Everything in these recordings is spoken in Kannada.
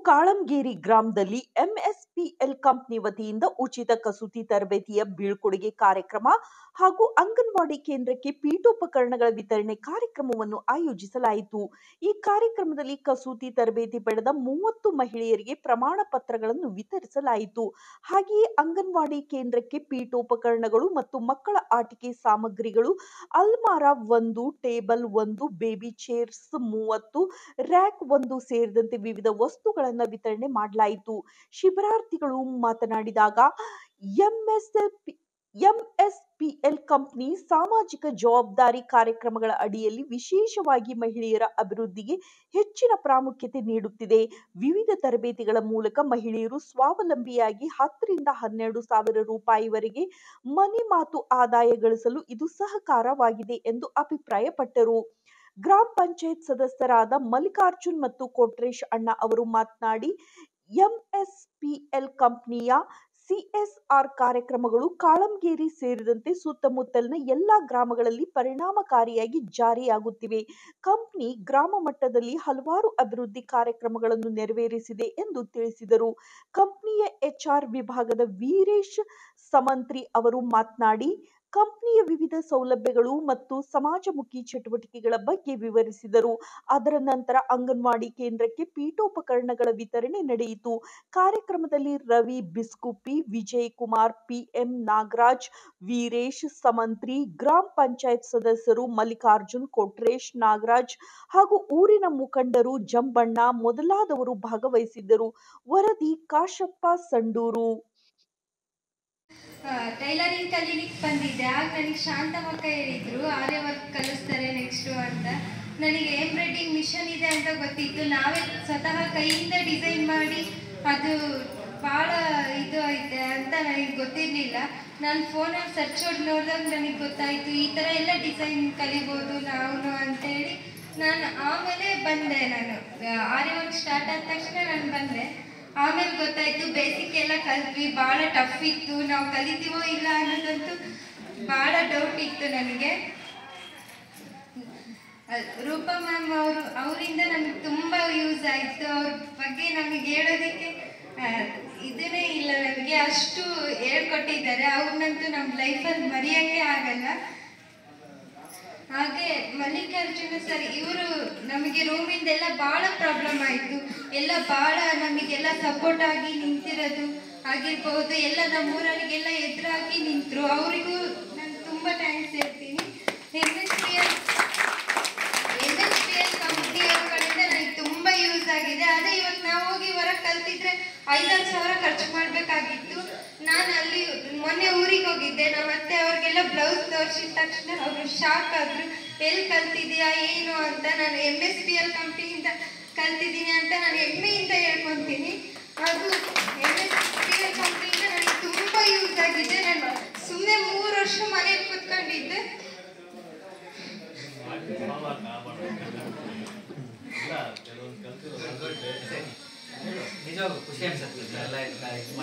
ಕಾಳಂಗೇರಿ ಗ್ರಾಮದಲ್ಲಿ ಎಂಎಸ್ಪಿಎಲ್ ಕಂಪನಿ ವತಿಯಿಂದ ಉಚಿತ ಕಸೂತಿ ತರಬೇತಿಯ ಬೀಳ್ಕೊಡುಗೆ ಕಾರ್ಯಕ್ರಮ ಹಾಗೂ ಅಂಗನವಾಡಿ ಕೇಂದ್ರಕ್ಕೆ ಪೀಠೋಪಕರಣಗಳ ವಿತರಣೆ ಕಾರ್ಯಕ್ರಮವನ್ನು ಆಯೋಜಿಸಲಾಯಿತು. ಈ ಕಾರ್ಯಕ್ರಮದಲ್ಲಿ ಕಸೂತಿ ತರಬೇತಿ ಪಡೆದ 30 ಮಹಿಳೆಯರಿಗೆ ಪ್ರಮಾಣ ಪತ್ರಗಳನ್ನು ವಿತರಿಸಲಾಯಿತು. ಹಾಗೆಯೇ ಅಂಗನವಾಡಿ ಕೇಂದ್ರಕ್ಕೆ ಪೀಠೋಪಕರಣಗಳು ಮತ್ತು ಮಕ್ಕಳ ಆಟಿಕೆ ಸಾಮಗ್ರಿಗಳು, ಅಲ್ಮಾರ 1, ಟೇಬಲ್ 1, ಬೇಬಿ ಚೇರ್ಸ್ 30, ರ್ಯಾಕ್ 1 ಸೇರಿದಂತೆ ವಿವಿಧ ವಸ್ತುಗಳನ್ನು ವಿತರಣೆ ಮಾಡಲಾಯಿತು. ಶಿಬಿರಾರ್ಥಿಗಳು ಮಾತನಾಡಿದಾಗ, ಎಂಎಸ್ಪಿಎಲ್ ಕಂಪನಿ ಸಾಮಾಜಿಕ ಜವಾಬ್ದಾರಿ ಕಾರ್ಯಕ್ರಮಗಳ ಅಡಿಯಲ್ಲಿ ವಿಶೇಷವಾಗಿ ಮಹಿಳೆಯರ ಅಭಿವೃದ್ಧಿಗೆ ಹೆಚ್ಚಿನ ಪ್ರಾಮುಖ್ಯತೆ ನೀಡುತ್ತಿದೆ. ವಿವಿಧ ತರಬೇತಿಗಳ ಮೂಲಕ ಮಹಿಳೆಯರು ಸ್ವಾವಲಂಬಿಯಾಗಿ 10 ರಿಂದ 12 ಸಾವಿರ ರೂಪಾಯಿವರೆಗೆ ಮನೆ ಮಾತು ಆದಾಯ ಗಳಿಸಲು ಇದು ಸಹಕಾರವಾಗಿದೆ ಎಂದು ಅಭಿಪ್ರಾಯಪಟ್ಟರು. ಗ್ರಾಮ ಪಂಚಾಯತ್ ಸದಸ್ಯರಾದ ಮಲ್ಲಿಕಾರ್ಜುನ್ ಮತ್ತು ಕೊಟ್ರೇಶ್ ಅಣ್ಣ ಅವರು ಮಾತನಾಡಿ, ಎಂಎಸ್ಪಿಎಲ್ ಕಂಪನಿಯ ಸಿಎಸ್ಆರ್ ಕಾರ್ಯಕ್ರಮಗಳು ಕಾಳಂಗೇರಿ ಸೇರಿದಂತೆ ಸುತ್ತಮುತ್ತಲಿನ ಎಲ್ಲಾ ಗ್ರಾಮಗಳಲ್ಲಿ ಪರಿಣಾಮಕಾರಿಯಾಗಿ ಜಾರಿಯಾಗುತ್ತಿವೆ. ಕಂಪನಿ ಗ್ರಾಮ ಮಟ್ಟದಲ್ಲಿ ಹಲವಾರು ಅಭಿವೃದ್ಧಿ ಕಾರ್ಯಕ್ರಮಗಳನ್ನು ನೆರವೇರಿಸಿದೆ ಎಂದು ತಿಳಿಸಿದರು. ಕಂಪನಿಯ ಎಚ್ಆರ್ ವಿಭಾಗದ ವೀರೇಶ್ ಸಮಂತ್ರಿ ಅವರು ಮಾತನಾಡಿ, ಕಂಪನಿಯ ವಿವಿಧ ಸೌಲಭ್ಯಗಳು ಮತ್ತು ಸಮಾಜಮುಖಿ ಚಟುವಟಿಕೆಗಳ ಬಗ್ಗೆ ವಿವರಿಸಿದರು. ಅದರ ನಂತರ ಅಂಗನವಾಡಿ ಕೇಂದ್ರಕ್ಕೆ ಪೀಠೋಪಕರಣಗಳ ವಿತರಣೆ ನಡೆಯಿತು. ಕಾರ್ಯಕ್ರಮದಲ್ಲಿ ರವಿ ಬಿಸ್ಕುಪ್ಪಿ, ವಿಜಯ್ ಕುಮಾರ್, ಪಿಎಂ ನಾಗರಾಜ್, ವೀರೇಶ್ ಸಮಂತ್ರಿ, ಗ್ರಾಮ ಪಂಚಾಯತ್ ಸದಸ್ಯರು ಮಲ್ಲಿಕಾರ್ಜುನ್, ಕೊಟ್ರೇಶ್, ನಾಗರಾಜ್ ಹಾಗೂ ಊರಿನ ಮುಖಂಡರು ಜಂಬಣ್ಣ ಮೊದಲಾದವರು ಭಾಗವಹಿಸಿದ್ದರು. ವರದಿ ಕಾಶಪ್ಪ ಸಂಡೂರು. ಟೈಲರಿಂಗ್ ಕಲೀಲಿಕ್ಕೆ ಬಂದಿದ್ದೆ. ಆಗ ನನಗೆ ಶಾಂತಮಕ್ಕ ಹೇಳಿದ್ರು ಆರ್ಯ ವರ್ಕ್ ಕಲಿಸ್ತಾರೆ ನೆಕ್ಸ್ಟು ಅಂತ. ನನಗೆ ಎಂಬ್ರಾಯ್ಡಿಂಗ್ ಮಿಷನ್ ಇದೆ ಅಂತ ಗೊತ್ತಿತ್ತು. ನಾವೇ ಸ್ವತಃ ಕೈಯಿಂದ ಡಿಸೈನ್ ಮಾಡಿ ಅದು ಭಾಳ ಇದು ಐತೆ ಅಂತ ನನಗೆ ಗೊತ್ತಿರಲಿಲ್ಲ. ನಾನು ಫೋನಲ್ಲಿ ಸರ್ಚ್ ಹೊಡೆದು ನೋಡಿದಾಗ ನನಗೆ ಗೊತ್ತಾಯಿತು ಈ ಥರ ಎಲ್ಲ ಡಿಸೈನ್ ಕಲಿಬೋದು ನಾವು ಅಂತೇಳಿ. ನಾನು ಆಮೇಲೆ ಬಂದೆ. ನಾನು ಆರ್ಯ ವರ್ಕ್ ಸ್ಟಾರ್ಟ್ ಆದ ತಕ್ಷಣ ನಾನು ಬಂದೆ. ಆಮೇಲೆ ಗೊತ್ತಾಯಿತು ಬೇಸಿಕ್ ಎಲ್ಲ ಕಲಿತ್ವಿ. ಭಾಳ ಟಫ್ ಇತ್ತು. ನಾವು ಕಲಿತೀವೋ ಇಲ್ಲ ಅನ್ನೋದಂತೂ ಭಾಳ ಡೌಟ್ ಇತ್ತು ನನಗೆ. ರೂಪಾ ಮ್ಯಾಮ್ ಅವರಿಂದ ನನಗೆ ತುಂಬ ಯೂಸ್ ಆಯಿತು. ಅವ್ರ ಬಗ್ಗೆ ನಮಗೆ ಹೇಳೋದಕ್ಕೆ ಇದನ್ನೇ ಇಲ್ಲ. ನನಗೆ ಅಷ್ಟು ಹೇಳ್ಕೊಟ್ಟಿದ್ದಾರೆ. ಅವ್ರನ್ನಂತೂ ನಮ್ಮ ಲೈಫಲ್ಲಿ ಮರೆಯೋಕ್ಕೆ ಆಗಲ್ಲ. ಹಾಗೆ ಮಲ್ಲಿಕಾರ್ಜುನ ಸರ್ ಇವರು ನಮಗೆ ರೂಮಿಂದೆಲ್ಲ ಭಾಳ ಪ್ರಾಬ್ಲಮ್ ಆಯಿತು. ಎಲ್ಲ ಭಾಳ ನಮಗೆಲ್ಲ ಸಪೋರ್ಟ್ ಆಗಿ ನಿಂತಿರೋದು ಆಗಿರ್ಬೋದು. ಎಲ್ಲ ನಮ್ಮೂರವರಿಗೆಲ್ಲ ಎದುರಾಗಿ ನಿಂತರು. ಅವರಿಗೂ ನಾನು ತುಂಬ ಥ್ಯಾಂಕ್ಸ್ ಹೇಳ್ತೀನಿ. ಎಂಎಸ್ಪಿಎಲ್ ಕಂಪ್ನಿಯವ್ರ ಕಡೆಯಿಂದ ನನಗೆ ತುಂಬ ಯೂಸ್ ಆಗಿದೆ. ಅದೇ ಇವತ್ತು ನಾವು ಹೋಗಿ ಹೊರಗೆ ಕಲ್ತಿದ್ರೆ 5-6 ಸಾವಿರ ಖರ್ಚು ಮಾಡಬೇಕಾಗಿತ್ತು. ನಾನು ಅಲ್ಲಿ ಮೊನ್ನೆ ಊರಿಗೆ ಹೋಗಿದ್ದೆ. ನಮ್ಮ ಅತ್ತೆ ಅವ್ರಿಗೆಲ್ಲ ಬ್ಲೌಸ್ ತೋರಿಸಿದ ತಕ್ಷಣ ಅವರು ಶಾಕ್ ಆದರು. ಎಲ್ಲಿ ಕಲ್ತಿದ್ದೀಯಾ ಏನು ಅಂತ. ನಾನು ಎಂಎಸ್ಪಿಎಲ್ ಕಂಪ್ನಿಯಿಂದ ಕಲ್ತಿದ್ದೀನಿ ಅಂತ ನಾನು ಹೆಮ್ಮೆಯಿಂದ ಹೇಳ್ಕೊತೀನಿ. ಅದು ಎಂಎಸ್ಪಿಎಲ್ ಕಂಪ್ನಿಯಿಂದ ನನಗೆ ತುಂಬ ಯೂಸ್ ಆಗಿದೆ. ನಾನು ಸುಮ್ಮನೆ 3 ವರ್ಷ ಮನೆಯಲ್ಲಿ ಕೂತ್ಕೊಂಡಿದ್ದೆ.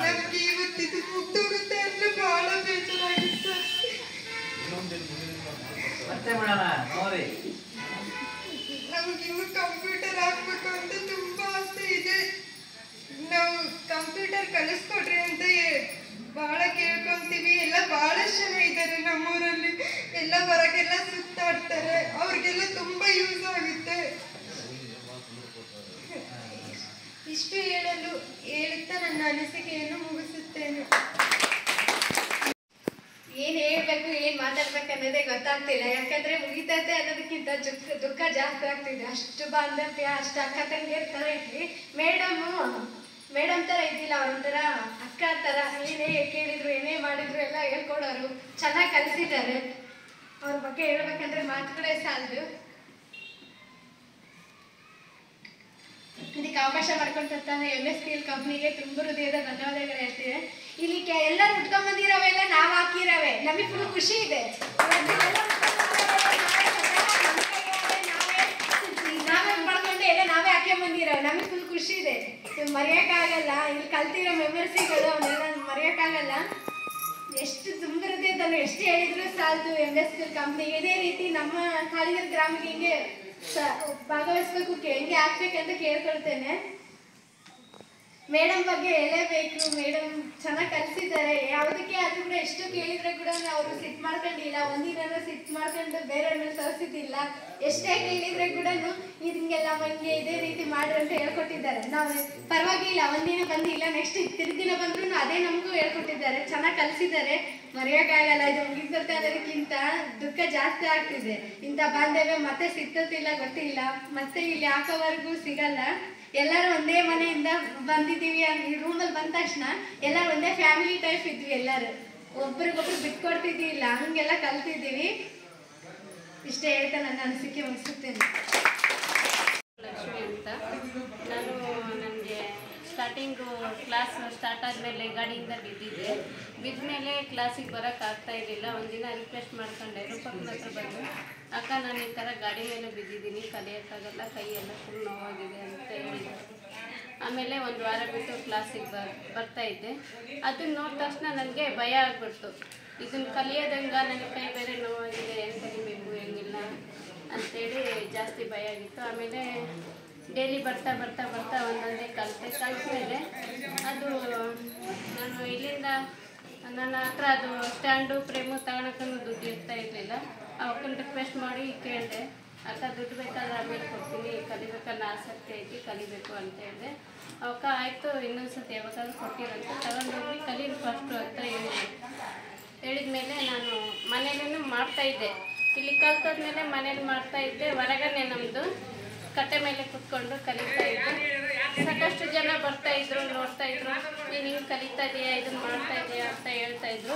ನಮಗೆ ಇವತ್ತಿದು ಮುಗ್ದೋಗುತ್ತೆ ಅಂದ್ರೆ ಬಹಳ ಬೇಜಾರಾಗಿತ್ತು. ನಮಗಿನ್ನು ಕಂಪ್ಯೂಟರ್ ಹಾಕ್ಬೇಕು ಅಂತ ತುಂಬಾ ಆಸೆ ಇದೆ. ನಾವು ಕಂಪ್ಯೂಟರ್ ಕಲಿಸ್ಕೊಡ್ರಿ ಅಂತ ಬಹಳ ಕೇಳ್ಕೊಂತೀವಿ. ಎಲ್ಲ ಬಹಳಷ್ಟು ಜನ ಇದ್ದಾರೆ ನಮ್ಮೂರಲ್ಲಿ. ಎಲ್ಲ ಹೊರಗೆಲ್ಲ ಸುತ್ತಾಡ್ತಾರೆ. ಅವ್ರಿಗೆಲ್ಲ ತುಂಬಾ ಯೂಸ್ ಆಗುತ್ತೆ. ಇಷ್ಟು ಹೇಳುತ್ತಾ ನನ್ನ ಅನಿಸಿಕೆಯನ್ನು ಮುಗಿಸುತ್ತೇನೆ. ಏನು ಹೇಳ್ಬೇಕು ಏನು ಮಾತಾಡ್ಬೇಕು ಅನ್ನೋದೇ ಗೊತ್ತಾಗ್ತಿಲ್ಲ. ಯಾಕಂದ್ರೆ ಮುಗಿತೈತೆ ಅನ್ನೋದಕ್ಕಿಂತ ದುಃಖ ಜಾಸ್ತಿ ಆಗ್ತಿದೆ. ಅಷ್ಟು ಬಾಂಧವ್ಯ, ಅಷ್ಟು ಅಕ್ಕ ತಂಗಿಯರ ಥರ ಇದ್ವಿ. ಮೇಡಮ್ ಥರ ಇದ್ದಿಲ್ಲ. ಅವರೊಂಥರ ಅಕ್ಕ ಥರ. ಏನೇ ಕೇಳಿದ್ರು ಏನೇ ಮಾಡಿದ್ರು ಎಲ್ಲ ಹೇಳ್ಕೊಡೋರು. ಚೆನ್ನಾಗಿ ಕಲಿಸಿದ್ದಾರೆ. ಅವ್ರ ಬಗ್ಗೆ ಹೇಳ್ಬೇಕಂದ್ರೆ ಮಾತುಗಳೇ ಸಾಲದು. ಇದಕ್ಕೆ ಅವಕಾಶ ಮಾಡ್ಕೊಂತಾನೆ ಎಂಎಸ್ಪಿಎಲ್ ಕಂಪ್ನಿಗೆ ತುಂಬ ಹೃದಯದ ಧನ್ಯವಾದಗಳು ಹೇಳ್ತೀವಿ. ಇಲ್ಲಿ ಎಲ್ಲರೂ ಉಟ್ಕೊಂಡ್ಬಂದಿರೋವೆಲ್ಲ ನಾವು ಹಾಕಿರೋವೆ. ನಮಗೆ ಫುಲ್ ಖುಷಿ ಇದೆ. ನಾವೇ ಮಾಡ್ಕೊಂಡು ಎಲ್ಲ ನಾವೇ ಹಾಕ್ಕೊಂಡ್ಬಂದಿರೋ. ನಮಗೆ ಫುಲ್ ಖುಷಿ ಇದೆ. ಮರೆಯೋಕ್ಕಾಗಲ್ಲ. ಇಲ್ಲಿ ಕಲ್ತಿರೋ ಮೆಮೊರೀಸ್ಗಳು ಅವನ್ನೆಲ್ಲ ಮರೆಯೋಕ್ಕಾಗಲ್ಲ. ಎಷ್ಟು ತುಂಬ ಹೃದಯದಲ್ಲಿ ಎಷ್ಟು ಹೇಳಿದ್ರು ಸಾಲದು ಎಂಎಸ್ಪಿಎಲ್ ಕಂಪ್ನಿಗೆ. ಇದೇ ರೀತಿ ನಮ್ಮ ಕಾಳಿಗರ ಗ್ರಾಮಕ್ಕೆ ಹಿಂಗೆ ಭಾಗವಹಿಸ್ಬೇಕು, ಹೆಂಗೆ ಆಗ್ಬೇಕಂತ ಕೇಳ್ಕೊಳ್ತೇನೆ. ಮೇಡಮ್ ಬಗ್ಗೆ ಹೇಳಲೇಬೇಕು. ಮೇಡಮ್ ಚೆನ್ನಾಗಿ ಕಲಿಸಿದ್ದಾರೆ. ಯಾವುದಕ್ಕೆ ಆದ್ರೂ ಕೂಡ ಎಷ್ಟು ಕೇಳಿದ್ರೆ ಕೂಡ ಅವರು ಸಿಟ್ಟು ಮಾಡ್ಕೊಂಡಿಲ್ಲ, ಒಂದಿನ ಸಿಟ್ಟು ಮಾಡ್ಕೊಂಡು ಬೇರೆಯವ್ರನ್ನ ತೋರಿಸಿದ್ದಿಲ್ಲ. ಎಷ್ಟೇ ಕೇಳಿದ್ರೆ ಕೂಡ ಹಿಂಗೆಲ್ಲ ಮಂಗೆ ಇದೇ ರೀತಿ ಮಾಡ್ರಿ ಅಂತ ಹೇಳ್ಕೊಟ್ಟಿದ್ದಾರೆ. ನಾವು ಪರವಾಗಿಲ್ಲ, ಒಂದಿನ ಬಂದಿಲ್ಲ, ನೆಕ್ಸ್ಟ್ ತಿರ್ದಿನ ಬಂದ್ರು ಅದೇ ನಮಗೂ ಹೇಳ್ಕೊಟ್ಟಿದ್ದಾರೆ. ಚೆನ್ನಾಗಿ ಕಲಿಸಿದ್ದಾರೆ, ಮರೆಯೋಕ್ಕಾಗಲ್ಲ. ಇದು ಮುಗಿಸ್ಬೇಕಾದಕ್ಕಿಂತ ದುಃಖ ಜಾಸ್ತಿ ಆಗ್ತಿದೆ. ಇಂಥ ಬಾಂಧವ್ಯ ಮತ್ತೆ ಸಿಗ್ತಿಲ್ಲ ಗೊತ್ತಿಲ್ಲ, ಮತ್ತೆ ಇಲ್ಲಿ ಹಾಕೋವರೆಗೂ ಸಿಗಲ್ಲ. ಎಲ್ಲರೂ ಒಂದೇ ಮನೆಯಿಂದ ಬಂದಿದ್ದೀವಿ. ಈ ರೂಮಲ್ಲಿ ಬಂದ ತಕ್ಷಣ ಎಲ್ಲರೂ ಒಂದೇ ಫ್ಯಾಮಿಲಿ ಟೈಪ್ ಇದ್ವಿ. ಎಲ್ಲರೂ ಒಬ್ರಿಗೊಬ್ರು ಬಿಟ್ಕೊಡ್ತಿದ್ದಿಲ್ಲ, ಹಂಗೆಲ್ಲ ಕಲ್ತಿದ್ದೀವಿ. ಇಷ್ಟೇ ಹೇಳ್ತಾ ನನ್ನ ಅನಿಸಿಕೆ ಮುಗಿಸುತ್ತೇನೆ. ಲಕ್ಷ್ಮಿ ಅಂತ ನಾನು, ನನಗೆ ಸ್ಟಾರ್ಟಿಂಗು ಕ್ಲಾಸ್ ಸ್ಟಾರ್ಟ್ ಆದಮೇಲೆ ಗಾಡಿಯಿಂದ ಬಿದ್ದ ಮೇಲೆ ಕ್ಲಾಸಿಗೆ ಬರೋಕ್ಕಾಗ್ತಾ ಇರಲಿಲ್ಲ. ಒಂದಿನ ರಿಕ್ವೆಸ್ಟ್ ಮಾಡ್ಕೊಂಡೆ, ರೂಪಕ್ಕನ ಹತ್ರ ಬಂದು, ಅಕ್ಕ ನಾನು ಈ ಥರ ಗಾಡಿ ಮೇಲೆ ಬಿದ್ದಿದ್ದೀನಿ, ಕಲಿಯೋಕ್ಕಾಗಲ್ಲ, ಕೈಯೆಲ್ಲ ಫುಲ್ ನೋವಾಗಿದೆ ಅಂತ ಹೇಳಿದೆ. ಆಮೇಲೆ ಒಂದು ವಾರ ಬಿಟ್ಟು ಕ್ಲಾಸಿಗೆ ಬರ್ತಾಯಿದ್ದೆ. ಅದನ್ನು ನೋಡಿದ ತಕ್ಷಣ ನನಗೆ ಭಯ ಆಗ್ಬಿಡ್ತು. ಇದನ್ನು ಕಲಿಯೋದಂಗೆ ನನಗೆ ಕೈ ಬೇರೆ ನೋವಾಗಿದೆ, ಏನು ಕಲಿಬೇಕು ಹೆಂಗಿಲ್ಲ ಅಂಥೇಳಿ ಜಾಸ್ತಿ ಭಯ ಆಗಿತ್ತು. ಆಮೇಲೆ ಡೈಲಿ ಬರ್ತಾ ಒಂದೊಂದೇ ಕಲಿತ್ಮೇಲೆ ಅದು ನಾನು ಇಲ್ಲಿಂದ ನನ್ನ ಹತ್ರ ಅದು ಸ್ಟ್ಯಾಂಡು ಫ್ರೇಮು ತಗೊಳಕ್ಕೂ ದುಡ್ಡು ಇರ್ತಾ ಇರಲಿಲ್ಲ. ಅವಕ್ಕನ್ನು ರಿಕ್ವೆಸ್ಟ್ ಮಾಡಿ ಕೇಳಿದೆ, ಅಕ್ಕ ದುಡ್ಡು ಬೇಕಾದ್ರೆ ಆಮೇಲೆ ಕೊಡ್ತೀನಿ, ಕಲಿಬೇಕನ್ನೋ ಆಸಕ್ತಿ ಐತಿ, ಕಲಿಬೇಕು ಅಂತ ಹೇಳಿದೆ. ಅವಕ್ಕ ಆಯಿತು, ಇನ್ನೊಂದು ಸತಿ ಯಾವಾಗಾದ್ರೂ ಕೊಟ್ಟಿರಂತ ತಗೊಂಡೋಗಿ ಕಲೀರಿ ಫಸ್ಟು ಅಂತ ಹೇಳಿದ ಮೇಲೆ ನಾನು ಮನೇಲೂ ಮಾಡ್ತಾಯಿದ್ದೆ. ಇಲ್ಲಿ ಕಲ್ತಾದ್ಮೇಲೆ ಮನೇಲಿ ಮಾಡ್ತಾಯಿದ್ದೆ. ಹೊರಗನೆ ನಮ್ಮದು ಕಟ್ಟೆ ಮೇಲೆ ಕುತ್ಕೊಂಡು ಕಲಿತಾ ಇದ್ದೆ. ಸಾಕಷ್ಟು ಜನ ಬರ್ತಾಯಿದ್ರು, ನೋಡ್ತಾಯಿದ್ರು, ನೀನು ಹಿಂಗೆ ಕಲಿತಾ ಇದೆಯಾ, ಇದನ್ನು ಮಾಡ್ತಾ ಇದೆಯಾ ಅಂತ ಹೇಳ್ತಾಯಿದ್ರು.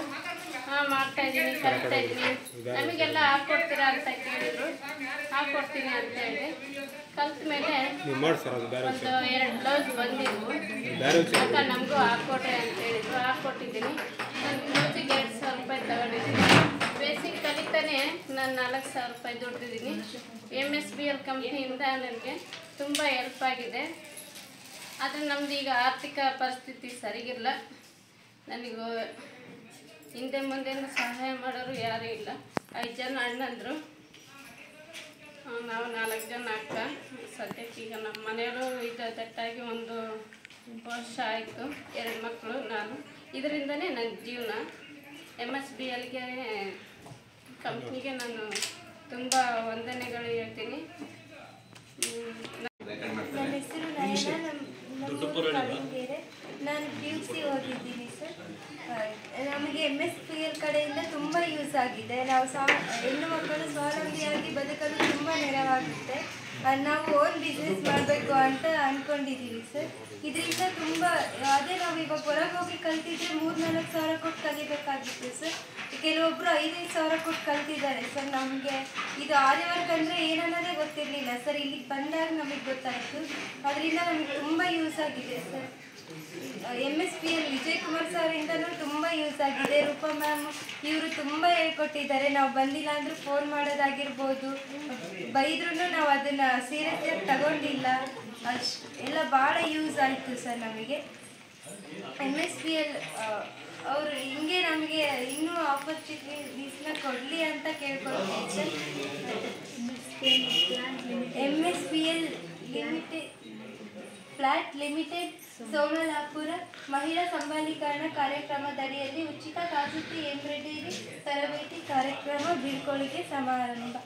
ಹಾಂ ಮಾಡ್ತಾಯಿದ್ದೀನಿ, ಕಲಿತಾ ಇದ್ದೀನಿ, ನಮಗೆಲ್ಲ ಹಾಕ್ಕೊಡ್ತೀರಾ ಅಂತ ಕೇಳಿದ್ರು. ಹಾಕ್ಕೊಡ್ತೀನಿ ಅಂತ ಹೇಳಿ ಕಲ್ತ ಮೇಲೆ ಒಂದು 2 ಬ್ಲೌಸ್ ಬಂದಿದ್ವು. ಅಕ್ಕ ನಮಗೂ ಹಾಕ್ಕೊಡ್ರಿ ಅಂತ ಹೇಳಿದ್ರು, ಹಾಕ್ಕೊಟ್ಟಿದ್ದೀನಿ. ಒಂದು ಬ್ಲೌಸಿಗೆ 2,000 ರೂಪಾಯಿ ತಗೊಂಡಿದ್ದೀನಿ. ಬೇಸಿಕ್ ಕಲಿತಾನೆ ನಾನು 4,000 ರೂಪಾಯಿ ದುಡ್ದಿದ್ದೀನಿ. MSBL ಕಂಪ್ನಿಯಿಂದ ನನಗೆ ತುಂಬ ಹೆಲ್ಪ್ ಆಗಿದೆ. ಆದರೆ ನಮ್ಮದು ಈಗ ಆರ್ಥಿಕ ಪರಿಸ್ಥಿತಿ ಸರಿಗಿಲ್ಲ. ನನಗೂ ಹಿಂದೆ ಮುಂದೆನೂ ಸಹಾಯ ಮಾಡೋರು ಯಾರೂ ಇಲ್ಲ. 5 ಜನ ಅಣ್ಣಂದರು, ನಾವು 4 ಜನ ಅಕ್ಕ. ಸದ್ಯಕ್ಕೆ ಈಗ ನಮ್ಮ ಮನೆಯವರು ದಟ್ಟಾಗಿ 1 ವರ್ಷ ಆಯಿತು, 2 ಮಕ್ಕಳು, ನಾನು. ಇದರಿಂದನೇ ನನ್ನ ಜೀವನ. MSBLಗೆ ಕಂಪ್ನಿಗೆ ನಾನು ತುಂಬ ವಂದನೆಗಳು ಹೇಳ್ತೀನಿ. ನನ್ನ ಹೆಸರು ನಯನ, ಕಲ್ಲಂಗೆರೆ. ನಾನು PUC ಓದಿದ್ದೀನಿ ಸರ್. ನಮಗೆ MSBL ಕಡೆಯಿಂದ ತುಂಬ ಯೂಸ್ ಆಗಿದೆ. ನಾವು ಹೆಣ್ಣು ಮಕ್ಕಳು ಸ್ವಾವಲಂಬಿಯಾಗಿ ಬದುಕಲು ತುಂಬ ನೆರವಾಗುತ್ತೆ. ನಾವು ಓನ್ ಬಿಸ್ನೆಸ್ ಮಾಡಬೇಕು ಅಂತ ಅಂದ್ಕೊಂಡಿದ್ದೀವಿ ಸರ್. ಇದರಿಂದ ತುಂಬ, ಅದೇ ನಾವು ಇವಾಗ ಹೊರಗೆ ಹೋಗಿ ಕಲ್ತಿದ್ರೆ 3-4 ಸಾವಿರ ಕೊಟ್ಟು ಕಲಿಬೇಕಾಗಿತ್ತು ಸರ್. ಕೆಲವೊಬ್ಬರು 5-5 ಸಾವಿರ ಕೊಟ್ಟು ಕಲ್ತಿದ್ದಾರೆ ಸರ್. ನಮಗೆ ಇದು ಆರಿ ವರ್ಕ್ ಅಂದರೆ ಏನನ್ನೋದೇ ಗೊತ್ತಿರಲಿಲ್ಲ ಸರ್. ಇಲ್ಲಿಗೆ ಬಂದಾಗ ನಮಗೆ ಗೊತ್ತಾಯಿತು. ಅದರಿಂದ ನಮಗೆ ತುಂಬ ಯೂಸ್ ಆಗಿದೆ ಸರ್. MSBL ವಿಜಯ್ ಕುಮಾರ್ ಸರಿಂದನೂ ತುಂಬ ಯೂಸ್ ಆಗಿದೆ. ರೂಪಾ ಮ್ಯಾಮ್ ಇವರು ತುಂಬ ಹೇಳ್ಕೊಟ್ಟಿದ್ದಾರೆ. ನಾವು ಬಂದಿಲ್ಲ ಅಂದರೂ ಫೋನ್ ಮಾಡೋದಾಗಿರ್ಬೋದು, ಬೈದ್ರೂ ನಾವು ಅದನ್ನು ಸೀರಿಯಸ್ಸಾಗಿ ತಗೊಂಡಿಲ್ಲ. ಎಲ್ಲ ಭಾಳ ಯೂಸ್ ಆಯಿತು ಸರ್ ನಮಗೆ. MSBL ಅವರು ಹಿಂಗೆ ನಮಗೆ ಇನ್ನೂ ಆಪರ್ಚುನಿಟೀಸ್ನ ಕೊಡಲಿ ಅಂತ ಕೇಳ್ಕೊಳ್ತೀನಿ sir. MSBL flat limited Somalapura ಮಹಿಳಾ ಸಂಬಲೀಕರಣ ಕಾರ್ಯಕ್ರಮದಡಿಯಲ್ಲಿ ಉಚಿತ ಕಾಸೂತಿ ಎಂಬ್ರಾಯ್ಡರಿ ತರಬೇತಿ ಕಾರ್ಯಕ್ರಮ ಬೀಳ್ಕೊಡುಗೆ ಸಮಾರಂಭ.